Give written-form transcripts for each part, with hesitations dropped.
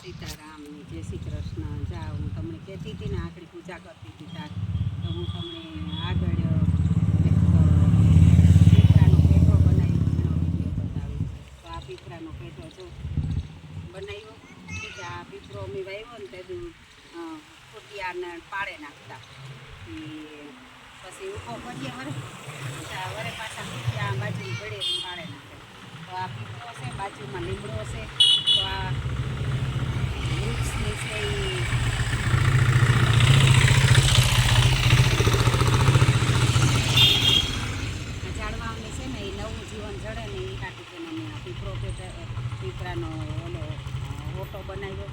સીતારામ જય શ્રી કૃષ્ણ. જા હું તમને કહેતી હતી ને આખરી પૂજા કરતી હતી તાર તો હું તમને આગળ પીપરાનો પેટો બનાવ્યો એનો વિડીયો બતાવી. તો આ પીપરાનો પેટો જો બનાવ્યો કે આ પીપરો અમે વાવ્યો ને તે ફૂટિયાને પાડે નાખતા પછી ઊભો કરીએ વરે પાછા ફૂટિયા બાજુ પડે પાડે નાખે. તો આ પીપરો છે, બાજુમાં લીમડો છે. તો આ વૃક્ષની છે એ ઝાડવાની છે ને એ નવું જીવન જડે ને એ કાઢી છે અમે આ પીપરાનો ઓલો ઓટો બનાવ્યો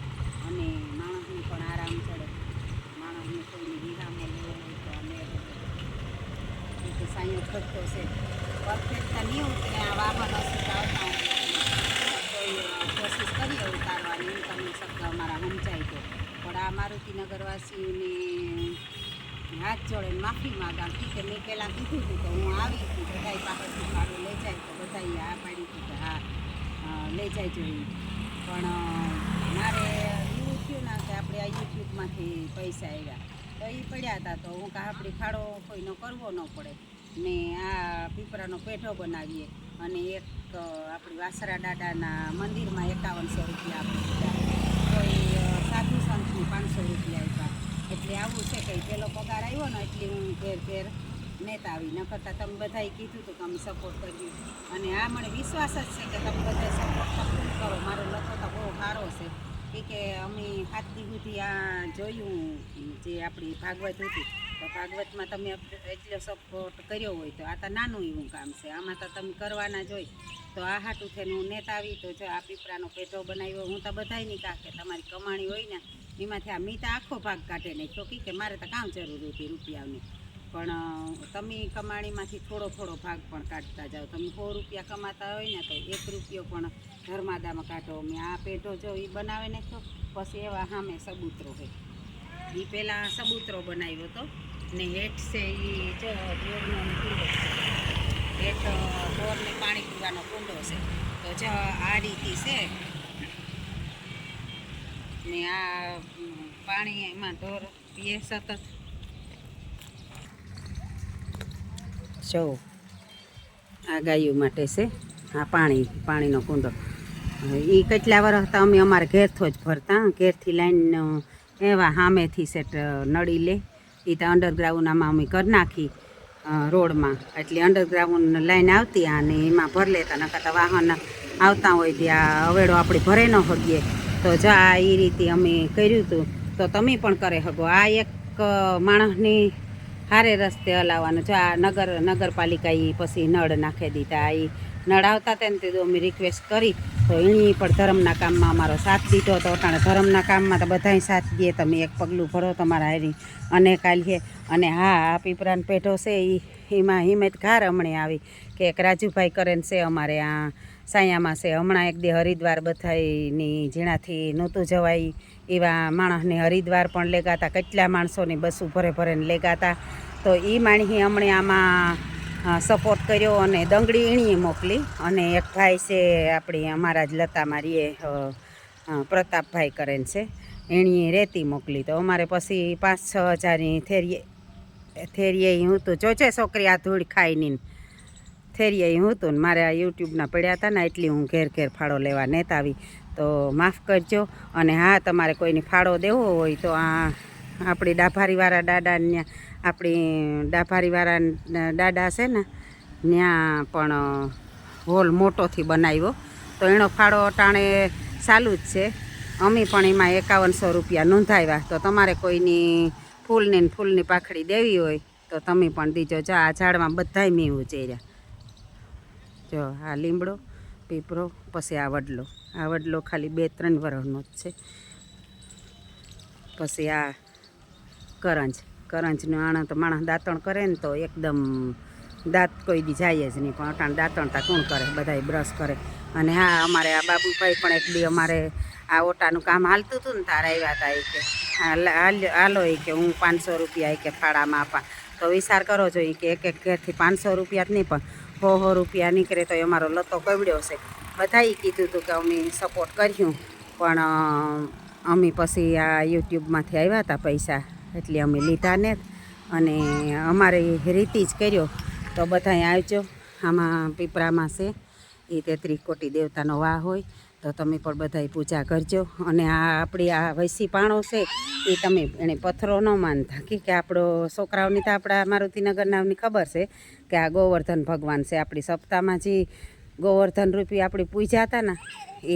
અને માણસને પણ આરામ ચડે. માણસને કોઈની વિહામાં લેવો હોય તો અમે સાંયો ખર્ચો છે પરફેક્ટતા નહીં ઉતરે આ વાહન આવતા કોશિશ કરીએ ઉતારવાની એમ તમને શબ્દ અમારા સમજાય તો. પણ આ મારુતિનગરવાસીઓને હાથ જોડે માફી માગા કે મેં પહેલાં કીધું હતું તો હું આવી હતી બધાય પાસેથી ભાડું લઈ જાય તો બધાએ આ પાડી હતી કે હા લઈ જાય જોઈએ. પણ મારે એવું થયું ના કે આપણે આ યુટ્યુબમાંથી પૈસા આવ્યા તો એ પડ્યા હતા તો હું કે આપણી ફાળો કોઈનો કરવો ન પડે ને આ પીપરાનો પેઠો બનાવીએ. અને એક આપણી વાસરા દાદાના મંદિરમાં 5100 રૂપિયા આપણે કોઈ સાધુ સંતની 500 રૂપિયા આપ્યા. એટલે આવું છે કે પેલો પગાર આવ્યો ને એટલે હું ઘેર નેતા આવી ન કરતાં તમે બધાએ કીધું હતું કે અમે સપોર્ટ કર્યું અને આ મને વિશ્વાસ જ છે કે તમે બધા સપોર્ટ સપોર્ટ કરો. મારો લખો તો બહુ સારો છે કે અમે 7 દી સુધી આ જોયું જે આપણી ભાગવત હતી તો ભાગવતમાં તમે એટલો સપોર્ટ કર્યો હોય તો આ તો નાનું એવું કામ છે. આમાં તો તમે કરવાના જ હોય. તો આ હાટું થઈને હું નેતા આવી તો જો આ પીપરાનો પેટો બનાવ્યો. હું તો બધાયની કાકે તમારી કમાણી હોય ને એમાંથી આ મીતા આખો ભાગ કાઢે નાખ્યો કે મારે તો કામ જરૂર હતી રૂપિયાની. પણ તમે કમાણીમાંથી થોડો ભાગ પણ કાઢતા જાઓ. તમે 100 રૂપિયા કમાતા હોય ને તો 1 રૂપિયો પણ ધર્માદામાં કાઢો. મેં આ પેટો જો એ બનાવે નાખ્યો પછી એવા સામે સબૂતરો હોય એ પહેલાં સબૂતરો બનાવ્યો હતો ને હેઠ છે એ જો બોરનો કુંડો છે. હેઠ બોરને પાણી પીવાનો કુંડો છે. તો જો આ રીતે છે ને આ પાણી એમાં ઢોર પીએ સતત. જો આ ગાયો માટે છે આ પાણીનો કુંડો. એ કેટલા વર્ષ હતા અમે અમારે ઘેરથી જ ભરતા. ઘેરથી લાઈન એવા સામેથી સેટ નળી લે એ તો અંડરગ્રાઉન્ડ આમાં અમે કરી નાખી રોડમાં. એટલે અંડરગ્રાઉન્ડ લાઈન આવતી અને એમાં ભરી લેતા. નકર તો વાહન આવતા હોય ત્યાં અવેડો આપણે ભરે ન શકીએ. તો જા એ રીતે અમે કર્યું હતું તો તમે પણ કરે શકો. આ એક માણસની હારે રસ્તે હલાવવાનું. જો આ નગરપાલિકાએ પછી નળ નાખી દીધા. એ નળ આવતા હતા ને તે અમે રિક્વેસ્ટ કરી તો એની પણ ધર્મના કામમાં અમારો સાથ દીધો હતો. અટાણે ધર્મના કામમાં તો બધાય સાથ દે. તમે એક પગલું ભરો તમારા હારી અને કાલે. અને હા આ પીપરાનો પેઠો છે એમાં હિંમત ઘાર હમણે આવી કે એક રાજુભાઈ કરેન છે અમારે આ સાયામાં છે. હમણાં એક દી હરિદ્વાર બધાની ઝીણાથી નહોતું જવાય એવા માણસને હરિદ્વાર પણ લેગાતા. કેટલા માણસોની બસું ભરેને લેગાતા. તો એ માણસી હમણે આમાં સપોર્ટ કર્યો અને દંગડી એણીએ મોકલી. અને એક ભાઈ છે આપણી અમારા જ લતામાં રીએ પ્રતાપભાઈ કરેન છે એણીએ રેતી મોકલી. તો અમારે પછી 5-6 હજારની થેરીએ હું હતું. જોજે છોકરી આ ધૂળ ખાઈને થેરીએ હું હતું ને મારે આ યુટ્યુબના પડ્યા હતા ને એટલી હું ઘેર ફાળો લેવા નેતા આવી. તો માફ કરજો. અને હા તમારે કોઈને ફાળો દેવો હોય તો આ આપણી ડાભારીવાળા દાદાને આપણી ડાભારીવાળા દાદા છે ને ત્યાં પણ હોલ મોટોથી બનાવ્યો. તો એનો ફાળો ટાણે ચાલુ જ છે. અમે પણ એમાં 5100 રૂપિયા નોંધાવ્યા. તો તમારે કોઈની ફૂલની પાખડી દેવી હોય તો તમે પણ દીજો. જો આ ઝાડમાં બધાય મેં ઉચેર્યા. જો આ લીમડો પીપરો પછી આ વડલો ખાલી 2-3 વર્ષનો જ છે. પછી આ કરંજનું આણા તો માણસ દાંતણ કરે ને તો એકદમ દાંત કોઈ દી જાય જ નહીં. પણ અટાણ દાંતણતા કોણ કરે, બધાય બ્રશ કરે. અને હા અમારે આ બાબુભાઈ પણ એક દી અમારે આ ઓટાનું કામ હાલતું હતું ને તારા આવ્યા હતા એ કે હાલો એ કે હું 500 રૂપિયા એ કે ફાળામાં આપા. તો વિચાર કરો જોઈએ કે એક ઘેરથી 500 રૂપિયા જ નહીં પણ 100 રૂપિયા નીકળે તો અમારો લતો કવડ્યો છે. બધાએ કીધું હતું કે અમે સપોર્ટ કર્યું પણ અમે પછી આ યુટ્યુબમાંથી આવ્યા હતા પૈસા એટલે અમે લીધા ને અને અમારે રીતિ જ કર્યો. તો બધાય આવજો. આમાં પીપરામાં છે એ 33 કોટી દેવતાનો વાહ હોય તો તમે પણ બધાય પૂજા કરજો. અને આ આપણી આ વૈસી પાણો છે એ તમે એને પથ્થરો ન માનતા કે આપણો છોકરાઓની તો આપણા મારુતિનગરનાની ખબર છે કે આ ગોવર્ધન ભગવાન છે. આપણી સપ્તાહમાં જે ગોવર્ધન રૂપી આપણી પૂજા હતા ને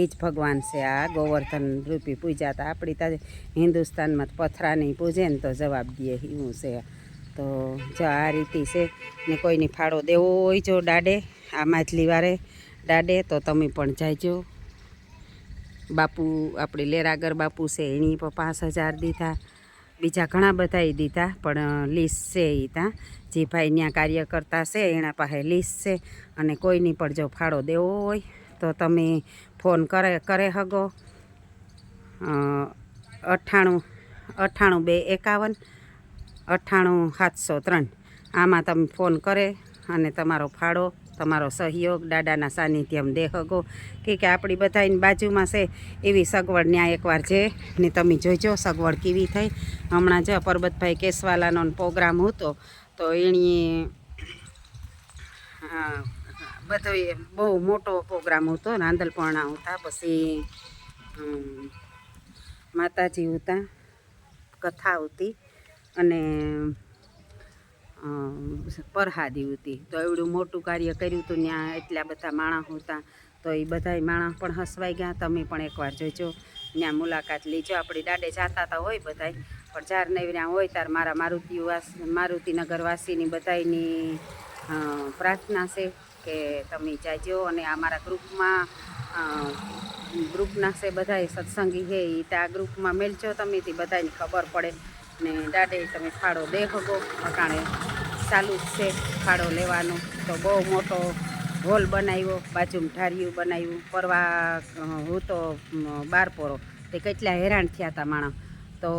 એ જ ભગવાન છે. આ ગોવર્ધન રૂપી પૂજા હતા આપણી ત્યાં હિન્દુસ્તાનમાં પથરાની પૂજે ને તો જવાબ દે એવું છે. તો જો આ રીતે છે ને કોઈની ફાળો દેવો હોય જો દાડે આ માછલી વારે દાડે તો તમે પણ જાયજો. બાપુ આપણે લેરાગર બાપુ છે એની પણ 5000 દીધા. બીજા ઘણા બધાએ દીધા પણ લિસ્ટ છે એ ત્યાં જે ભાઈ ત્યાં કાર્ય કરતા છે એના પાસે લિસ્ટ છે. અને કોઈની પણ જો ફાળો દેવો હોય તો તમે ફોન કરે હગો 98 251 98 703 આમાં તમે ફોન કરે અને તમારો ફાળો તમારો સહયોગ દાદાના સાનિધ્યમાં દે હગો કે આપણી બધાની બાજુમાં છે એવી સગવડ ત્યાં એકવાર છે ને તમે જોઈજો સગવડ કેવી થઈ. હમણાં જો પરબતભાઈ કેસવાલાનો પ્રોગ્રામ હતો તો એણે બધો બહુ મોટો પ્રોગ્રામ હતો નાંદલપર્ણા હતા પછી માતાજી હતા કથા હતી અને પરહાદી હતી. તો એવડું મોટું કાર્ય કર્યું હતું ત્યાં એટલા બધા માણસ હતા તો એ બધા માણસ પણ હસવાઈ ગયા. તમે પણ એકવાર જોઈજો ત્યાં મુલાકાત લેજો. આપણી દાડે જાતા હતા હોય બધાય પણ જાર નવર્યા હોય ત્યારે મારા મારુતિનગરવાસીની બધાની પ્રાર્થના છે કે તમે જાજો. અને અમારા ગ્રુપના છે બધાય સત્સંગી છે એ ત્યાં ગ્રુપમાં મેલજો તમે તે બધાને ખબર પડે ને દાડે તમે ફાળો દે હગો. અટાણે ચાલુ જ છે ફાળો લેવાનું. તો બહુ મોટો હોલ બનાવ્યો બાજુમાં ઢારિયું બનાવ્યું. પરવા હું તો 12 પોરો તે કેટલા હેરાન થયા હતા માણસ. તો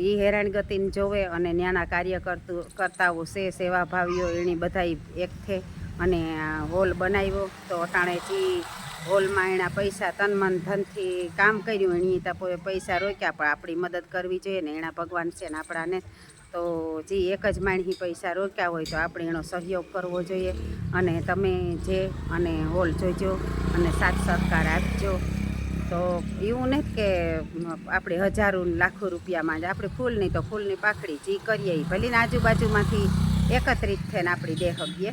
એ હેરાનગતિને જોવે અને ત્યાંના કાર્ય કરતાઓ છે સેવાભાવીઓ એની બધા એક છે અને હોલ બનાવ્યો. તો અટાણેથી હોલમાં એના પૈસા તન મન ધનથી કામ કર્યું એની તો પૈસા રોક્યા પણ આપણી મદદ કરવી જોઈએ ને એના ભગવાન છે ને આપણાને. તો જે એક જ માણસી પૈસા રોક્યા હોય તો આપણે એનો સહયોગ કરવો જોઈએ. અને તમે જે અને હોલ જોઈજો અને સાથ સહકાર આપજો. તો એવું નથી કે આપણે હજારો લાખો રૂપિયામાં જ આપણે ફૂલની તો ફૂલની પાખડી જે કરીએ એ ભલે આજુબાજુમાંથી એકત્રિત થઈને આપણી દેહ હગીએ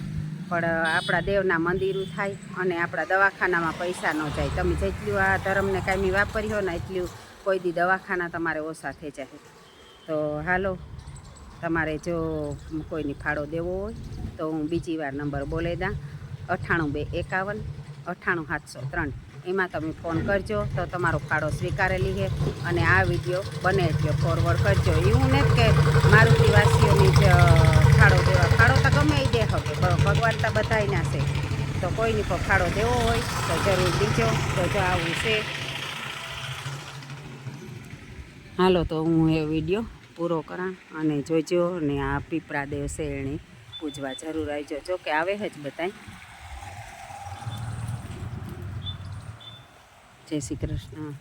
પણ આપણા દેવના મંદિરું થાય અને આપણા દવાખાનામાં પૈસા ન જાય. તમે જેટલું આ ધર્મને કાયમી વાપર્યો ને એટલું કોઈ દી દવાખાના તમારે ઓછા થઈ જાય. તો હાલો તમારે જો કોઈની ફાળો દેવો હોય તો હું બીજી વાર નંબર બોલે દઉં 98 251 98 703 એમાં તમે ફોન કરજો તો તમારો ફાળો સ્વીકારેલી છે. અને આ વિડીયો બને એટલો ફોરવર્ડ કરજો. એવું નથી કે મારુતિવાસીઓની જ ફાળો તો ગમે એ દે હવે ભગવાન તો બધાયના છે. તો કોઈની પણ ફાળો દેવો હોય તો જરૂર દીજો. તો જો આવું છે. હાલો તો હું એ વિડીયો પૂરો કરા અને જોજો. અને આ પીપરા દેવ છે એને પૂજવા જરૂર આવજો. જો કે આવે જ બધાય. જય શ્રી કૃષ્ણ.